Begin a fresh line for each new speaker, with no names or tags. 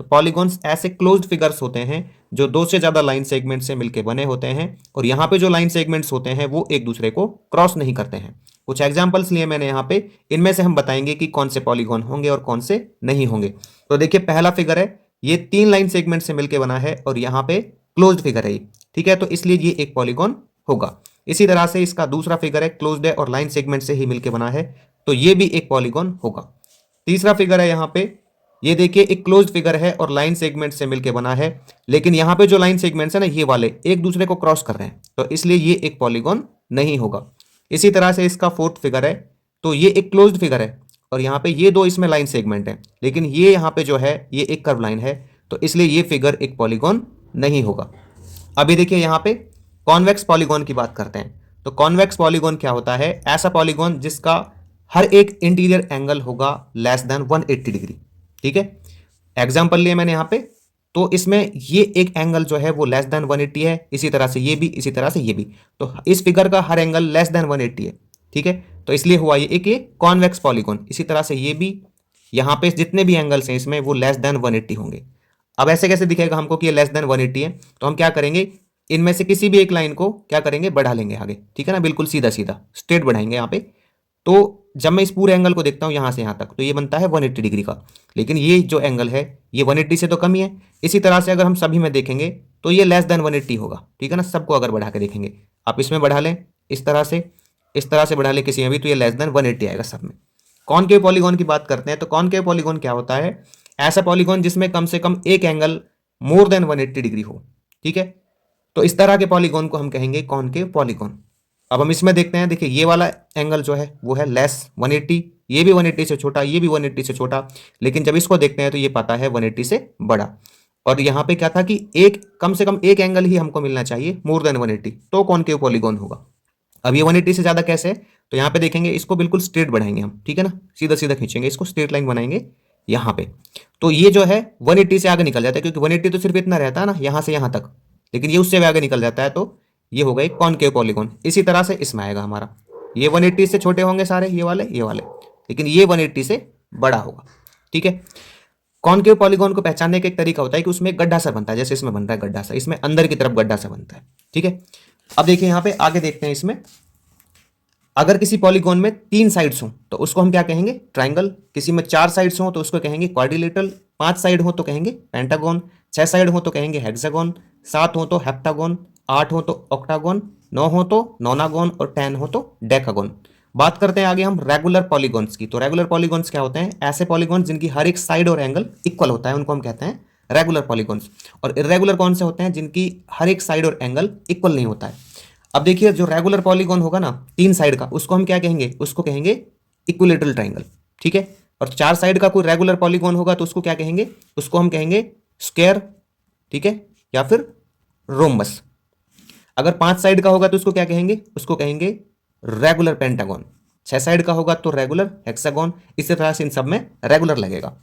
तो पॉलीगॉन्स ऐसे closed figures होते हैं जो दो से ज्यादा लाइन सेगमेंट से मिलकर बने होते हैं, और यहाँ पे जो लाइन सेगमेंट्स होते हैं वो एक दूसरे को क्रॉस नहीं करते हैं। कुछ एग्जांपल्स लिए मैंने यहाँ पे, इनमें से हम बताएंगे कि कौन से पॉलीगॉन होंगे और कौन से नहीं होंगे। तो देखिए पहला फिगर है, ये 3 लाइन सेगमेंट से मिलकर बना है और यहाँ पे क्लोज्ड फिगर है ये, ठीक है, तो इसलिए ये एक पॉलीगॉन होगा। इसी तरह से इसका दूसरा फिगर है, क्लोज्ड है और लाइन सेगमेंट से ही मिलकर बना है, तो ये भी एक पॉलीगॉन होगा। तीसरा फिगर है यहाँ पे, ये देखिए एक क्लोज्ड फिगर है और लाइन सेगमेंट से मिलकर बना है, लेकिन यहाँ पे जो लाइन सेगमेंट्स है ना ये वाले एक दूसरे को क्रॉस कर रहे हैं, तो इसलिए ये एक पॉलीगॉन नहीं होगा। इसी तरह से इसका फोर्थ फिगर है, तो ये एक क्लोज्ड फिगर है और यहाँ पे ये दो इसमें लाइन सेगमेंट है, लेकिन ये यहाँ पे जो है ये एक कर्व लाइन है, तो इसलिए ये फिगर एक पॉलीगॉन नहीं होगा। अभी देखिए यहाँ पे कॉन्वेक्स पॉलीगॉन की बात करते हैं। तो कॉन्वेक्स पॉलीगॉन क्या होता है, ऐसा पॉलीगॉन जिसका हर एक इंटीरियर एंगल होगा लेस देन 180 डिग्री, ठीक है। एग्जांपल लिए मैंने यहाँ पे, तो इसमें ये एक एंगल जो है वो लेस देन 180 है, इसी तरह से ये भी, इसी तरह से ये भी, तो इस फिगर का हर एंगल लेस देन 180 है, ठीक है, तो इसलिए हुआ ये एक ये कॉन्वेक्स पॉलीगॉन। इसी तरह से ये भी, यहाँ पे जितने भी एंगल्स हैं इसमें वो लेस देन 180 होंगे। अब ऐसे कैसे दिखेगा हमको कि ये लेस देन 180 है, तो हम क्या करेंगे, इनमें से किसी भी एक लाइन को क्या करेंगे, बढ़ा लेंगे आगे, ठीक है ना, बिल्कुल सीधा सीधा स्ट्रेट बढ़ाएंगे यहाँ पे। तो जब मैं इस पूरे एंगल को देखता हूँ यहाँ से यहाँ तक, तो ये बनता है 180 डिग्री का, लेकिन ये जो एंगल है ये 180 से तो कम ही है। इसी तरह से अगर हम सभी में देखेंगे तो ये लेस देन 180 होगा, ठीक है ना। सबको अगर बढ़ा के देखेंगे, आप इसमें बढ़ा लें, इस तरह से बढ़ा लें किसी में भी, तो ये लेस देन 180 आएगा सब में। कॉनकेव पॉलीगॉन की बात करते हैं, तो कॉनकेव पॉलीगॉन क्या होता है, ऐसा पॉलीगॉन जिसमें कम से कम एक एंगल मोर देन 180 डिग्री हो, ठीक है, तो इस तरह के पॉलीगॉन को हम कहेंगे कॉनकेव पॉलीगॉन। अब हम इसमें देखते हैं, देखिए ये वाला एंगल जो है वो है लेस 180, ये भी 180 से छोटा, ये भी 180 से छोटा, लेकिन जब इसको देखते हैं तो ये पाता है 180 से बड़ा। और यहाँ पे क्या था कि एक कम से कम एक एंगल ही हमको मिलना चाहिए मोर देन 180, तो कॉनकेव पॉलीगॉन होगा। अब ये 180 से ज्यादा कैसे है, तो यहाँ पे देखेंगे, इसको बिल्कुल स्ट्रेट बढ़ाएंगे हम, ठीक है ना, सीधा सीधा खींचेंगे इसको, स्ट्रेट लाइन बनाएंगे यहाँ पे, तो ये जो है 180 से आगे निकल जाता है, क्योंकि 180 तो सिर्फ इतना रहता है ना यहाँ से यहाँ तक, लेकिन ये उससे भी आगे निकल जाता है, तो ये होगा एक कॉनकेव पॉलीगॉन। इसी तरह से इसमें आएगा हमारा, ये 180 से छोटे होंगे सारे ये वाले, लेकिन ये 180 से बड़ा होगा, ठीक है। कॉनकेव पॉलीगॉन को पहचानने का एक तरीका होता है कि उसमें एक गड्ढा सा बनता है, जैसे इसमें बन रहा है गड्ढा सा, इसमें अंदर की तरफ गड्ढा सा बनता है, ठीक है। अब देखिए यहाँ पे आगे देखते हैं, इसमें अगर किसी पॉलीगॉन में 3 साइड्स हों तो उसको हम क्या कहेंगे, ट्राइंगल। किसी में 4 साइड्स हों तो उसको कहेंगे क्वाड्रिलेटरल, 5 साइड हो तो कहेंगे पेंटागन, 6 साइड हो तो कहेंगे हेक्सागन, 7 हो तो हेप्टागन, 8 हो तो ऑक्टागन, 9 हो तो नोनागन और 10 हो तो डेकागन। बात करते हैं आगे हम रेगुलर पॉलीगॉन्स की। तो रेगुलर पॉलीगॉन्स क्या होते हैं, ऐसे पॉलीगॉन्स जिनकी हर एक साइड और एंगल इक्वल होता है, उनको हम कहते हैं रेगुलर पॉलीगॉन्स। और इरेगुलर कौन से होते हैं, जिनकी हर एक साइड और एंगल इक्वल नहीं होता है। अब देखिए जो रेगुलर पॉलीगॉन होगा ना 3 साइड का, उसको हम क्या कहेंगे, उसको कहेंगे इक्विलेटरल ट्राइंगल, ठीक है। और 4 साइड का कोई रेगुलर पॉलीगॉन होगा तो उसको क्या कहेंगे, उसको हम कहेंगे स्क्वायर, ठीक है, या फिर रोम्बस। अगर 5 साइड का होगा तो उसको क्या कहेंगे, उसको कहेंगे रेगुलर पेंटागन। 6 साइड का होगा तो रेगुलर हेक्सागन। इसी तरह से इन सब में रेगुलर लगेगा।